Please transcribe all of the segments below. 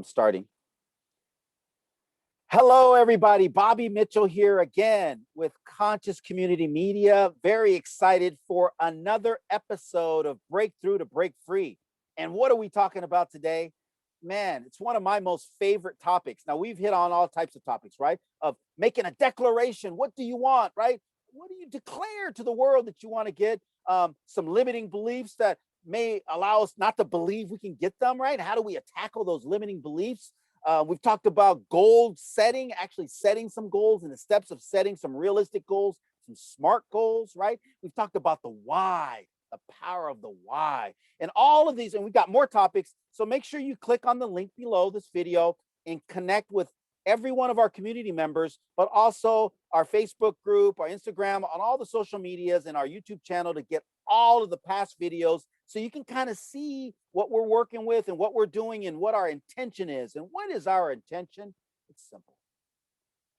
I'm starting. Hello, everybody. Bobby Mitchell here again with Conscious Community Media. Very excited for another episode of Breakthrough to Break Free. And what are we talking about today? Man, it's one of my most favorite topics. Now, we've hit on all types of topics, right? Of making a declaration. What do you want, right? What do you declare to the world that you want to get? Some limiting beliefs that may allow us not to believe we can get them, right? How do we tackle those limiting beliefs? We've talked about goal setting, actually setting some goals and the steps of setting some realistic goals, some smart goals, right? We've talked about the why, the power of the why, and all of these. And we've got more topics. So make sure you click on the link below this video and connect with every one of our community members, but also our Facebook group, our Instagram, on all the social medias, and our YouTube channel to get all of the past videos so you can kind of see what we're working with and what we're doing and what our intention is. And what is our intention? It's simple.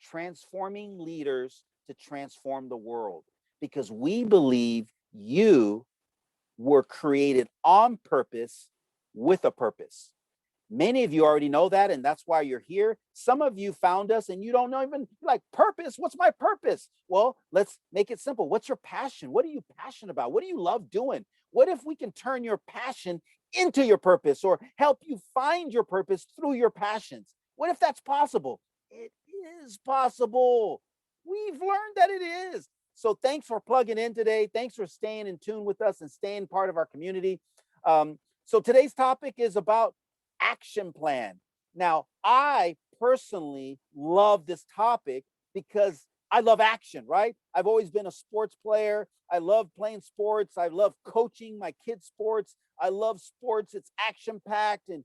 Transforming leaders to transform the world, because we believe you were created on purpose with a purpose. Many of you already know that, and that's why you're here. Some of you found us and you don't know even like purpose. What's my purpose? Well, let's make it simple. What's your passion? What are you passionate about? What do you love doing? What if we can turn your passion into your purpose, or help you find your purpose through your passions? What if that's possible? It is possible. We've learned that it is. So thanks for plugging in today. Thanks for staying in tune with us and staying part of our community. So today's topic is about action plan. Now, I personally love this topic because I love action, right? I've always been a sports player. I love playing sports. I love coaching my kids' sports. I love sports. It's action packed and,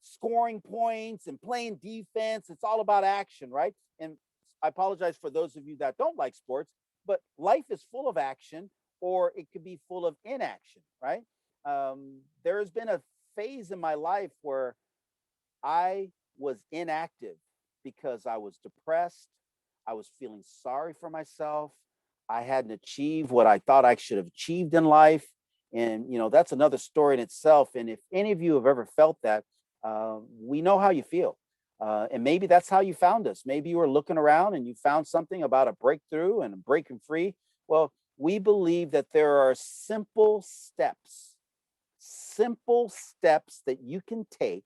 scoring points and playing defense. It's all about action, right? And I apologize for those of you that don't like sports, but life is full of action, or it could be full of inaction, right? There has been a phase in my life where I was inactive because I was depressed. I was feeling sorry for myself. I hadn't achieved what I thought I should have achieved in life. And, that's another story in itself. And if any of you have ever felt that, we know how you feel. And maybe that's how you found us. Maybe you were looking around and you found something about a breakthrough and breaking free. Well, we believe that there are simple steps that you can take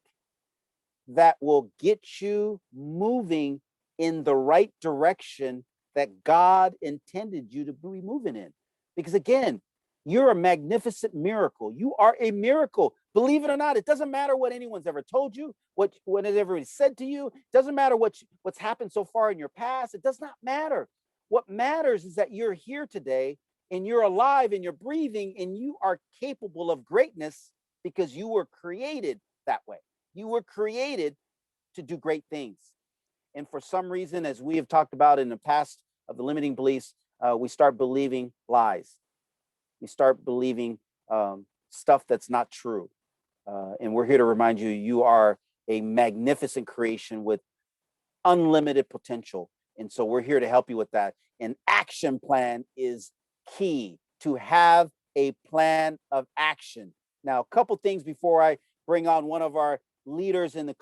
that will get you moving in the right direction that God intended you to be moving in. Because again, you're a magnificent miracle. You are a miracle. Believe it or not, it doesn't matter what anyone's ever told you, what has ever said to you. It doesn't matter what's happened so far in your past. It does not matter. What matters is that you're here today and you're alive and you're breathing and you are capable of greatness, because you were created that way. You were created to do great things. And for some reason, as we have talked about in the past of the limiting beliefs, we start believing lies. We start believing stuff that's not true. And we're here to remind you, you are a magnificent creation with unlimited potential. And so we're here to help you with that. An action plan is key. To have a plan of action. Now, a couple things before I bring on one of our leaders in the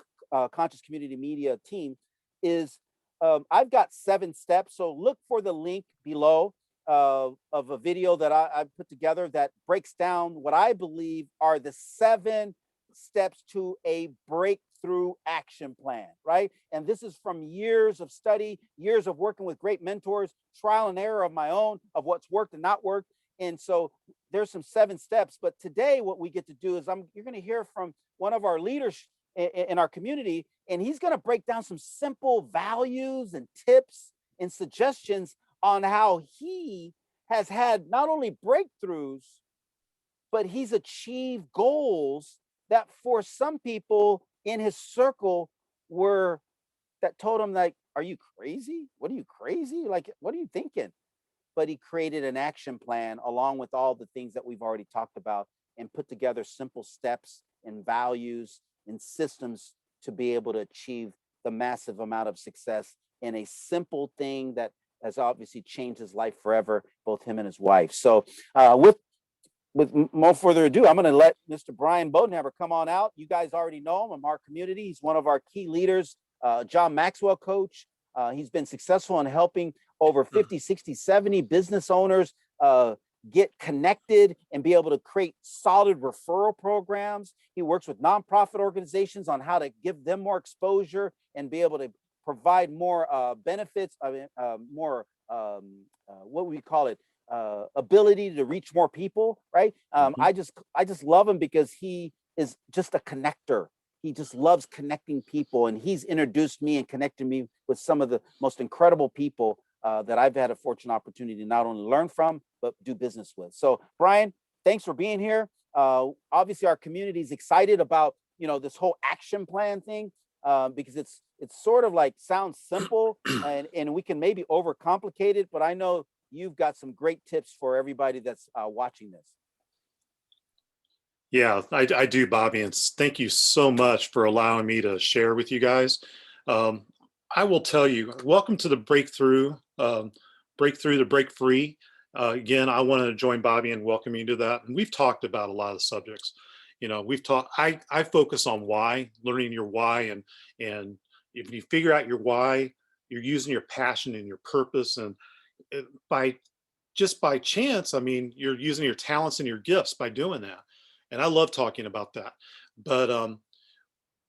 Conscious Community Media team is I've got 7 steps. So look for the link below of a video that I've put together that breaks down what I believe are the 7 steps to a breakthrough action plan, right? And this is from years of study, years of working with great mentors, trial and error of my own, of what's worked and not worked. And so there's some 7 steps. But today what we get to do is you're going to hear from one of our leaders in our community, and he's going to break down some simple values and tips and suggestions on how he has had not only breakthroughs, but he's achieved goals that for some people in his circle that told him, like, are you crazy? What are you crazy? Like, what are you thinking? But he created an action plan along with all the things that we've already talked about and put together simple steps and values and systems to be able to achieve the massive amount of success in a simple thing that has obviously changed his life forever, both him and his wife. So with no further ado, I'm going to let Mr. Brian Bodenhamer come on out. You guys already know him in our community. He's one of our key leaders, John Maxwell coach. He's been successful in helping over 50, 60, 70 business owners get connected and be able to create solid referral programs. He works with nonprofit organizations on how to give them more exposure and be able to provide more benefits, more what we call it, ability to reach more people, right? I just love him because he is just a connector. He just loves connecting people, and he's introduced me and connected me with some of the most incredible people that I've had a fortunate opportunity to not only learn from, but do business with. So, Brian, thanks for being here. Obviously, our community is excited about, this whole action plan thing, because it's sort of like sounds simple and we can maybe overcomplicate it, but I know you've got some great tips for everybody that's watching this. Yeah, I do, Bobby, and thank you so much for allowing me to share with you guys. I will tell you, welcome to the Breakthrough, Breakthrough to Break Free. Again, I want to join Bobby and welcome you to that. And we've talked about a lot of subjects. We've talked, I focus on why, learning your why. And if you figure out your why, you're using your passion and your purpose. And by chance, I mean, you're using your talents and your gifts by doing that. And I love talking about that. But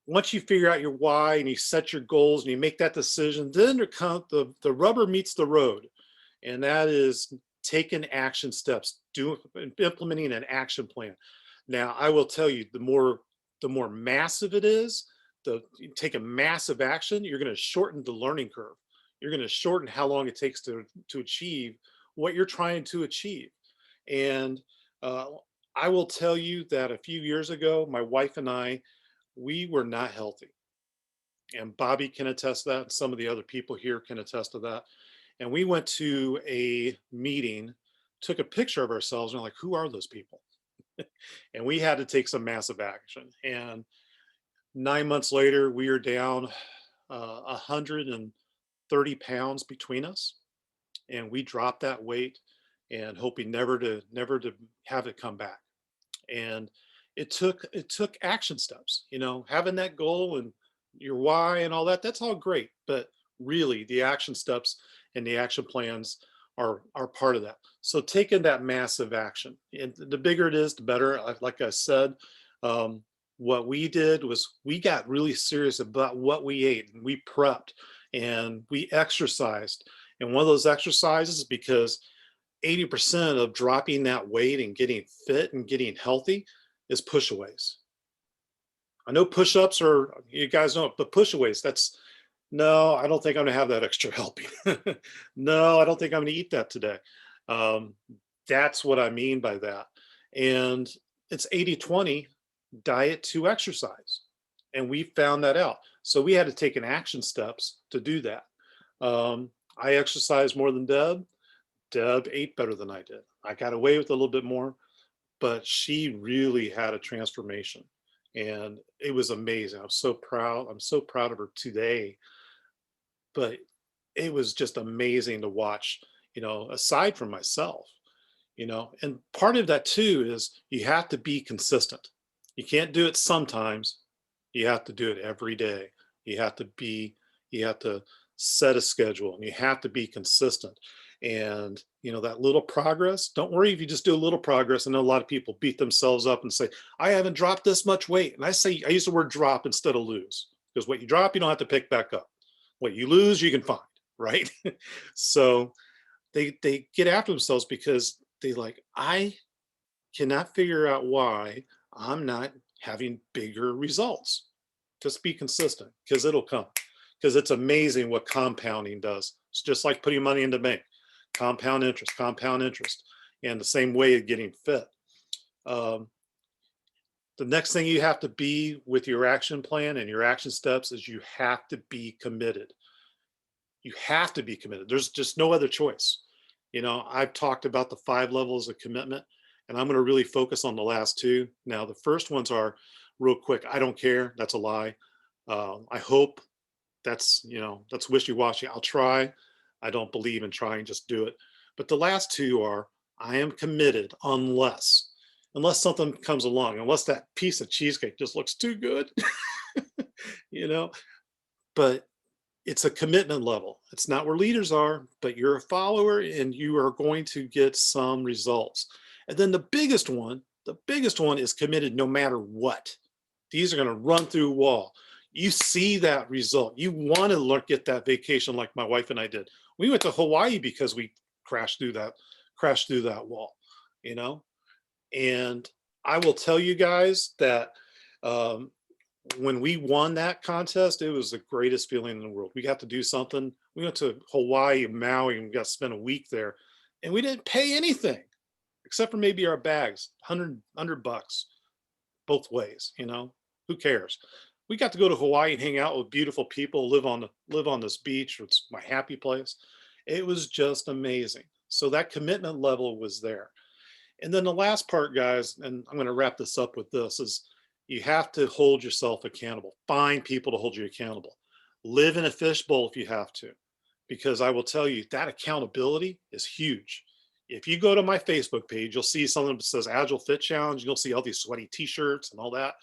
once you figure out your why and you set your goals and you make that decision, then there comes the rubber meets the road. And that is taking action steps, implementing an action plan. Now, I will tell you, the more massive it is, you take a massive action, you're going to shorten the learning curve. You're going to shorten how long it takes to achieve what you're trying to achieve. And I will tell you that a few years ago, my wife and I, we were not healthy. And Bobby can attest to that. And some of the other people here can attest to that. And we went to a meeting, took a picture of ourselves, and we're like, who are those people? And we had to take some massive action. And 9 months later, we are down 130 pounds between us. And we dropped that weight and hoping never to have it come back. And it took action steps, having that goal and your why and all that, that's all great. But really the action steps and the action plans are part of that. So taking that massive action, and the bigger it is, the better. Like I said, what we did was we got really serious about what we ate, and we prepped and we exercised. And one of those exercises, because 80% of dropping that weight and getting fit and getting healthy is push-aways. I know push-ups are, you guys know, but push-aways, no, I don't think I'm gonna have that extra helping. No, I don't think I'm gonna eat that today. That's what I mean by that. And it's 80-20 diet to exercise. And we found that out. So we had to take an action steps to do that. I exercised more than Deb. Deb ate better than I did. I got away with a little bit more, but she really had a transformation. And it was amazing. I'm so proud. I'm so proud of her today. But it was just amazing to watch, aside from myself, and part of that too is you have to be consistent. You can't do it sometimes. You have to do it every day. You have to set a schedule, and you have to be consistent. And that little progress, don't worry if you just do a little progress. I know a lot of people beat themselves up and say, I haven't dropped this much weight. And I use the word drop instead of lose, because what you drop, you don't have to pick back up. What you lose, you can find, right? So they get after themselves because I cannot figure out why I'm not having bigger results. Just be consistent, because it'll come. Because it's amazing what compounding does. It's just like putting money in the bank. Compound interest, and the same way of getting fit. The next thing you have to be with your action plan and your action steps is you have to be committed. You have to be committed. There's just no other choice. I've talked about the 5 levels of commitment, and I'm going to really focus on the last 2. Now, the first ones are real quick. I don't care. That's a lie. I hope that's wishy-washy. I'll try. I don't believe in trying, just do it. But the last 2 are, I am committed unless. unless something comes along, unless that piece of cheesecake just looks too good, you know. But it's a commitment level. It's not where leaders are, but you're a follower and you are going to get some results. And then the biggest one is committed no matter what. These are going to run through a wall. You see that result. You want to get that vacation like my wife and I did. We went to Hawaii because we crashed through that wall, you know? And I will tell you guys that um, when we won that contest, it was the greatest feeling in the world. We got to do something. We went to Hawaii, Maui, and we got to spend a week there, and we didn't pay anything except for maybe our bags, 100 bucks both ways. You know, who cares? We got to go to Hawaii and hang out with beautiful people, live on this beach. It's my happy place. It was just amazing. So that commitment level was there. And then the last part, guys, and I'm going to wrap this up with this, is you have to hold yourself accountable. Find people to hold you accountable. Live in a fishbowl if you have to, because I will tell you that accountability is huge. If you go to my Facebook page, you'll see something that says Agile Fit Challenge. You'll see all these sweaty T-shirts and all that.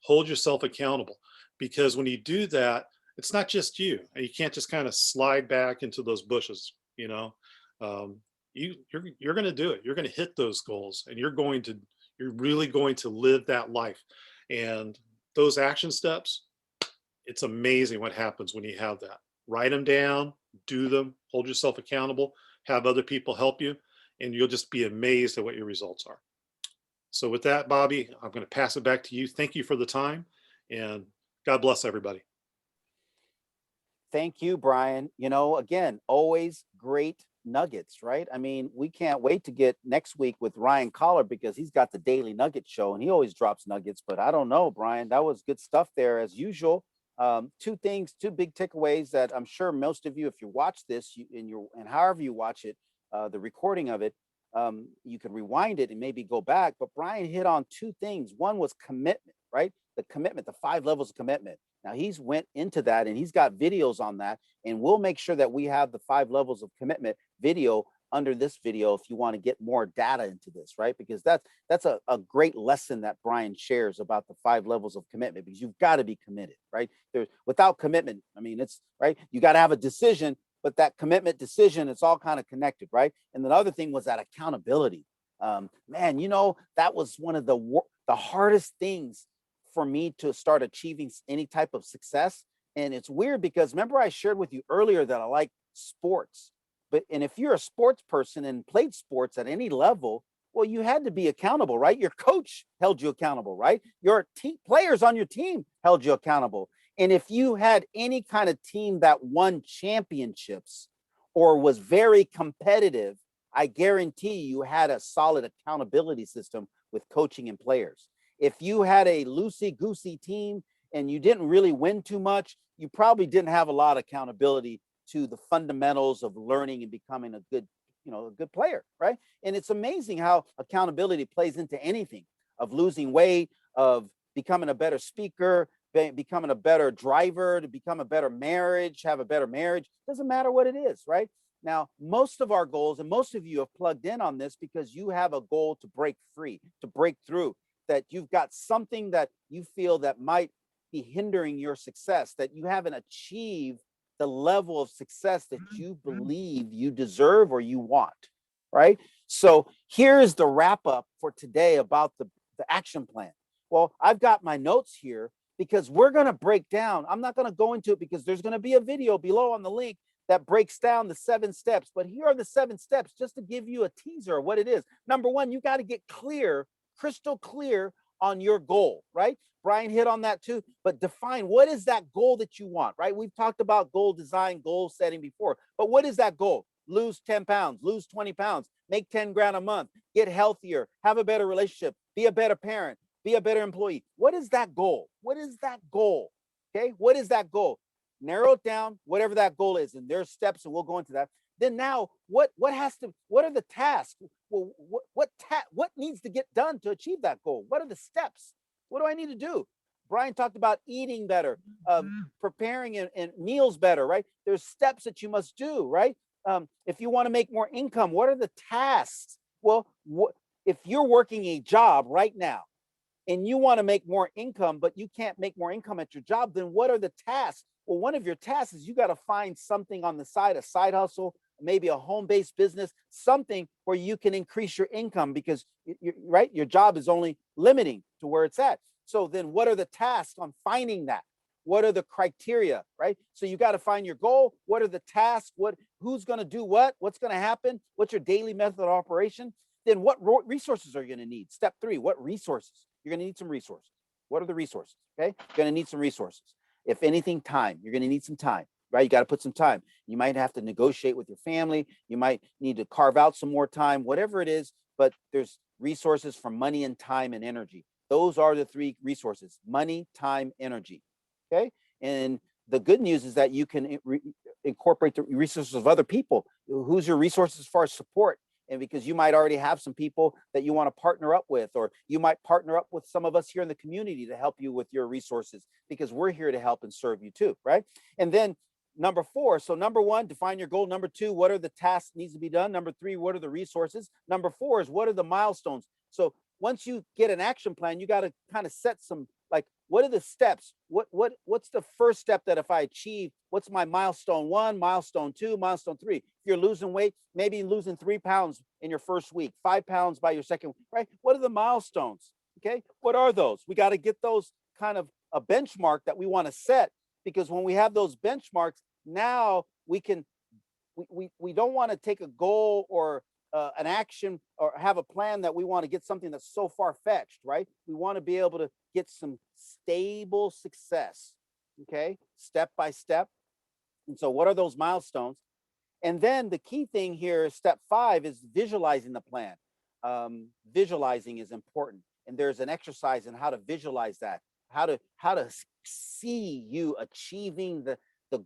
Hold yourself accountable, because when you do that, it's not just you. You can't just kind of slide back into those bushes. You know, um, you're going to do it. You're going to hit those goals, and you're really going to live that life. And those action steps, it's amazing what happens when you have that. Write them down, do them, hold yourself accountable, have other people help you, and you'll just be amazed at what your results are. So with that, Bobby, I'm going to pass it back to you. Thank you for the time, and God bless everybody. Thank you, Brian. You know, again, always great nuggets, right? I mean, we can't wait to get next week with Ryan Collar because he's got the Daily Nugget Show and he always drops nuggets. But I don't know, Brian, that was good stuff there as usual. Two things, two big takeaways that I'm sure most of you, if you watch this and however you watch it, the recording of it, you can rewind it and maybe go back. But Brian hit on two things. One was commitment, right? The commitment, the 5 levels of commitment. Now he's went into that and he's got videos on that, and we'll make sure that we have the 5 levels of commitment video under this video if you want to get more data into this, right? Because that's a great lesson that Brian shares about the 5 levels of commitment, because you've got to be committed, right? There's without commitment, I mean, it's right, you got to have a decision, but that commitment decision, it's all kind of connected, right? And the other thing was that accountability. Man, you know, that was one of the hardest things for me to start achieving any type of success. And it's weird because remember I shared with you earlier that I like sports. And if you're a sports person and played sports at any level, well, you had to be accountable, right? Your coach held you accountable, right? Your team players on your team held you accountable. And if you had any kind of team that won championships or was very competitive, I guarantee you had a solid accountability system with coaching and players. If you had a loosey goosey team and you didn't really win too much, you probably didn't have a lot of accountability to the fundamentals of learning and becoming a good, a good player, right? And it's amazing how accountability plays into anything, of losing weight, of becoming a better speaker, becoming a better driver, to become a better marriage, have a better marriage. Doesn't matter what it is, right? Now, most of our goals, and most of you have plugged in on this because you have a goal to break free, to break through, that you've got something that you feel that might be hindering your success, that you haven't achieved the level of success that you believe you deserve or you want, right? So here's the wrap up for today about the action plan. Well, I've got my notes here because we're going to break down. I'm not going to go into it because there's going to be a video below on the link that breaks down the 7 steps. But here are the 7 steps just to give you a teaser of what it is. Number one, you got to get clear, crystal clear on your goal, right? Brian hit on that too, but define what is that goal that you want, right? We've talked about goal design, goal setting before, but what is that goal? Lose 10 pounds, lose 20 pounds, make 10 grand a month, get healthier, have a better relationship, be a better parent, be a better employee. What is that goal? What is that goal? Okay, what is that goal? Narrow it down, whatever that goal is, and there's steps, and we'll go into that. Then now, what are the tasks? Well, what needs to get done to achieve that goal? What are the steps? What do I need to do? Brian talked about eating better, preparing and meals better, right? There's steps that you must do, right? If you want to make more income, what are the tasks? Well, if you're working a job right now and you want to make more income, but you can't make more income at your job, then what are the tasks? Well, one of your tasks is you got to find something on the side, a side hustle, maybe a home-based business, something where you can increase your income, because right, your job is only limiting to where it's at. So then what are the tasks on finding that? What are the criteria, right? So you got to find your goal. What are the tasks? Who's going to do what? What's going to happen? What's your daily method of operation? Then what resources are you going to need? Step 3, what resources? You're going to need some resources. What are the resources? Okay. You're going to need some resources. If anything, time. You're going to need some time, right? You got to put some time. You might have to negotiate with your family. You might need to carve out some more time, whatever it is, but there's resources for money and time and energy. Those are the 3 resources: money, time, energy. Okay. And the good news is that you can incorporate the resources of other people. Who's your resources as far as support? And because you might already have some people that you want to partner up with, or you might partner up with some of us here in the community to help you with your resources, because we're here to help and serve you too, right? And then number 4, so number 1, define your goal. Number 2, what are the tasks that needs to be done? Number 3, what are the resources? Number 4 is, what are the milestones? So once you get an action plan, you got to kind of set some, like, what are the steps? What's the first step that if I achieve, what's my milestone 1, milestone 2, milestone 3? If you're losing weight, maybe losing 3 pounds in your first week, 5 pounds by your second, right? What are the milestones? Okay. What are those? We got to get those kind of a benchmark that we want to set, because when we have those benchmarks, now we can, we don't want to take a goal or an action or have a plan that we want to get something that's so far-fetched, right? We want to be able to get some stable success, okay, step by step. And so what are those milestones? And then the key thing here, step 5, is visualizing the plan. Visualizing is important, and there's an exercise in how to visualize that, how to see you achieving the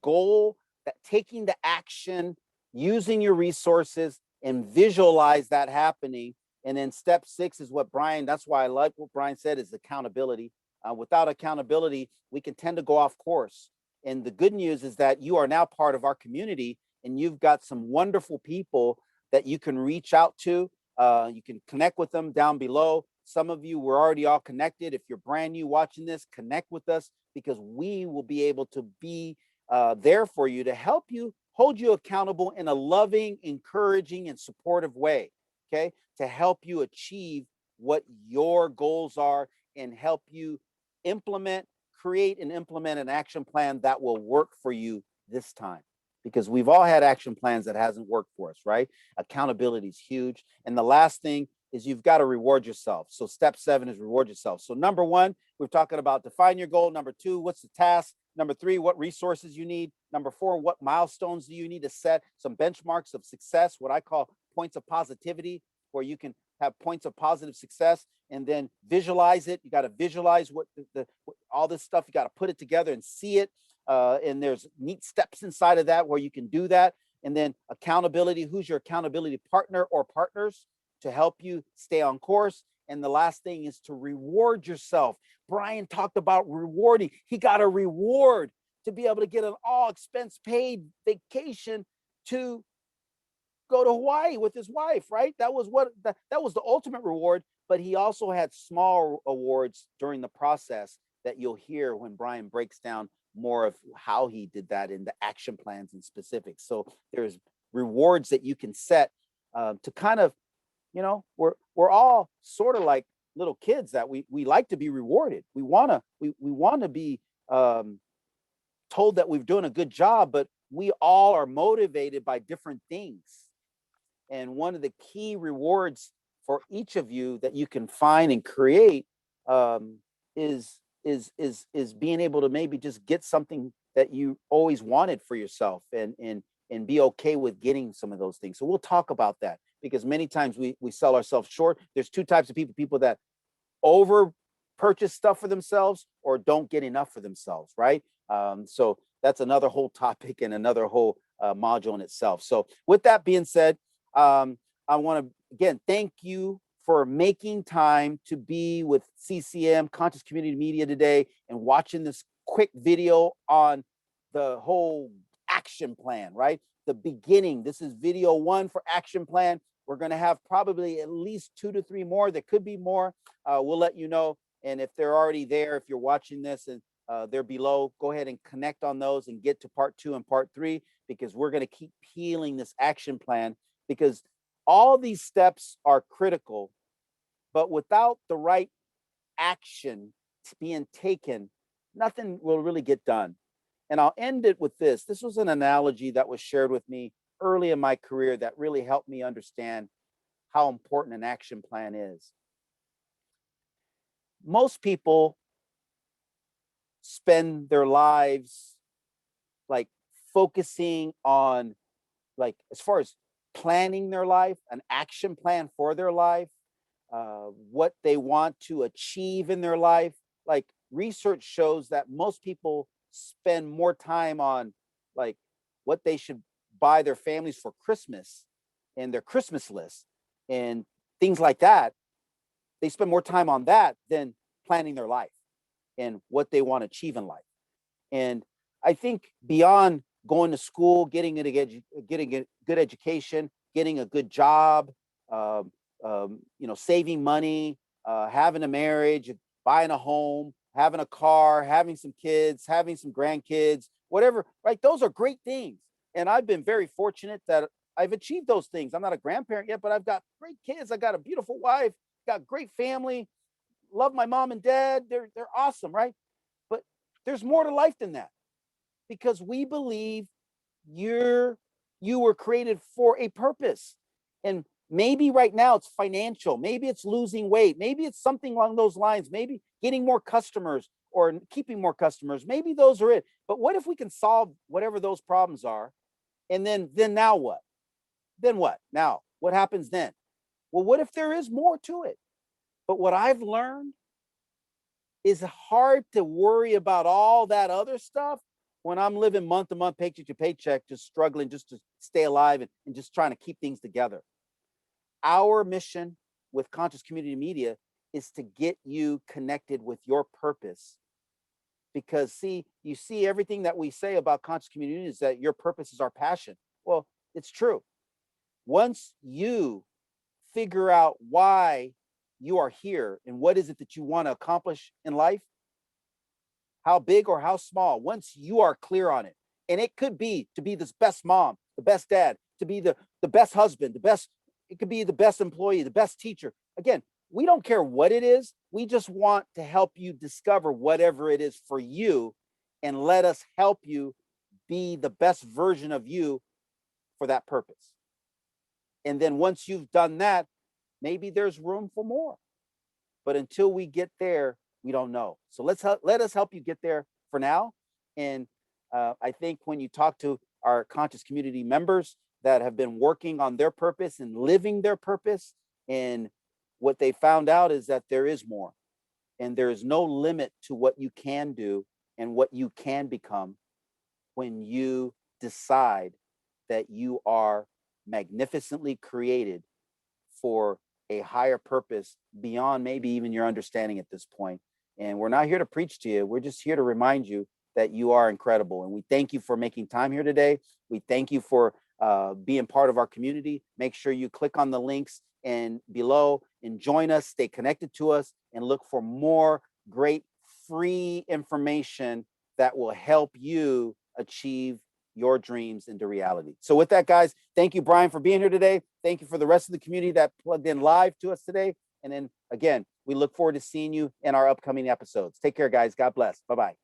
goal, that taking the action, using your resources, and visualize that happening. And then step 6 is what Brian, that's why I like what Brian said, is accountability. Without accountability, we can tend to go off course. And the good news is that you are now part of our community, and you've got some wonderful people that you can reach out to. You can connect with them down below. Some of you were already all connected. If you're brand new watching this, connect with us, because we will be able to be there for you to help you, hold you accountable in a loving, encouraging, and supportive way, okay? To help you achieve what your goals are and help you create and implement an action plan that will work for you this time. Because we've all had action plans that hasn't worked for us, right? Accountability is huge. And the last thing is, you've got to reward yourself. So step 7 is reward yourself. So number 1, we're talking about define your goal. Number 2, what's the task? Number 3, what resources you need. Number 4, what milestones do you need to set? Some benchmarks of success, what I call points of positivity, where you can have points of positive success, and then visualize it. You got to visualize what all this stuff. You got to put it together and see it. And there's neat steps inside of that where you can do that. And then accountability. Who's your accountability partner or partners to help you stay on course? And the last thing is to reward yourself. Brian talked about rewarding. He got a reward to be able to get an all expense paid vacation to go to Hawaii with his wife, right? That was that was the ultimate reward. But he also had small awards during the process that you'll hear when Brian breaks down more of how he did that in the action plans and specifics. So there's rewards that you can set to kind of, we're all sort of like little kids that we like to be rewarded. We want to be told that we've done a good job, but we all are motivated by different things. And one of the key rewards for each of you that you can find and create is being able to maybe just get something that you always wanted for yourself, and be okay with getting some of those things. So we'll talk about that, because many times we sell ourselves short. There's 2 types of people that over purchase stuff for themselves or don't get enough for themselves, right? So that's another whole topic and another whole module in itself. So with that being said, I want to again thank you for making time to be with CCM, Conscious Community Media, today, and watching this quick video on the whole action plan, right? The beginning. This is video 1 for action plan. We're going to have probably at least 2 to 3 more. There could be more. We'll let you know. And if they're already there, if you're watching this and they're below, go ahead and connect on those and get to part 2 and part 3, because we're going to keep peeling this action plan, because all these steps are critical, but without the right action being taken, nothing will really get done. And I'll end it with this. This was an analogy that was shared with me early in my career that really helped me understand how important an action plan is. Most people spend their lives like focusing on, like, as far as planning their life, an action plan for their life, what they want to achieve in their life. Like, research shows that most people spend more time on like what they should buy their families for Christmas and their Christmas list and things like that. They spend more time on that than planning their life and what they want to achieve in life. And I think beyond going to school, getting a good education, getting a good job, saving money, having a marriage, buying a home, having a car, having some kids, having some grandkids, whatever, right? Those are great things. And I've been very fortunate that I've achieved those things. I'm not a grandparent yet, but I've got great kids. I got a beautiful wife, got great family, love my mom and dad. They're awesome, right? But there's more to life than that, because we believe you were created for a purpose. And maybe right now it's financial, maybe it's losing weight, maybe it's something along those lines, maybe getting more customers or keeping more customers, maybe those are it. But what if we can solve whatever those problems are? And then now what? Then what? Now, what happens then? Well, what if there is more to it? But what I've learned is hard to worry about all that other stuff when I'm living month to month, paycheck to paycheck, just struggling just to stay alive and just trying to keep things together. Our mission with Conscious Community Media is to get you connected with your purpose. Because you see everything that we say about Conscious Community is that your purpose is our passion. Well, it's true. Once you figure out why you are here and what is it that you want to accomplish in life, how big or how small, once you are clear on it, and it could be to be the best mom, the best dad, to be the best husband, it could be the best employee, the best teacher. Again, we don't care what it is. We just want to help you discover whatever it is for you, and let us help you be the best version of you for that purpose. And then once you've done that, maybe there's room for more. But until we get there, we don't know. So let us help you get there for now. And I think when you talk to our Conscious Community members that have been working on their purpose and living their purpose, and what they found out is that there is more, and there is no limit to what you can do and what you can become when you decide that you are magnificently created for a higher purpose beyond maybe even your understanding at this point. And we're not here to preach to you. We're just here to remind you that you are incredible. And we thank you for making time here today. We thank you for being part of our community. Make sure you click on the links and below and join us, stay connected to us, and look for more great free information that will help you achieve your dreams into reality. So with that, guys, thank you, Brian, for being here today. Thank you for the rest of the community that plugged in live to us today. And then again, we look forward to seeing you in our upcoming episodes. Take care, guys. God bless. Bye-bye.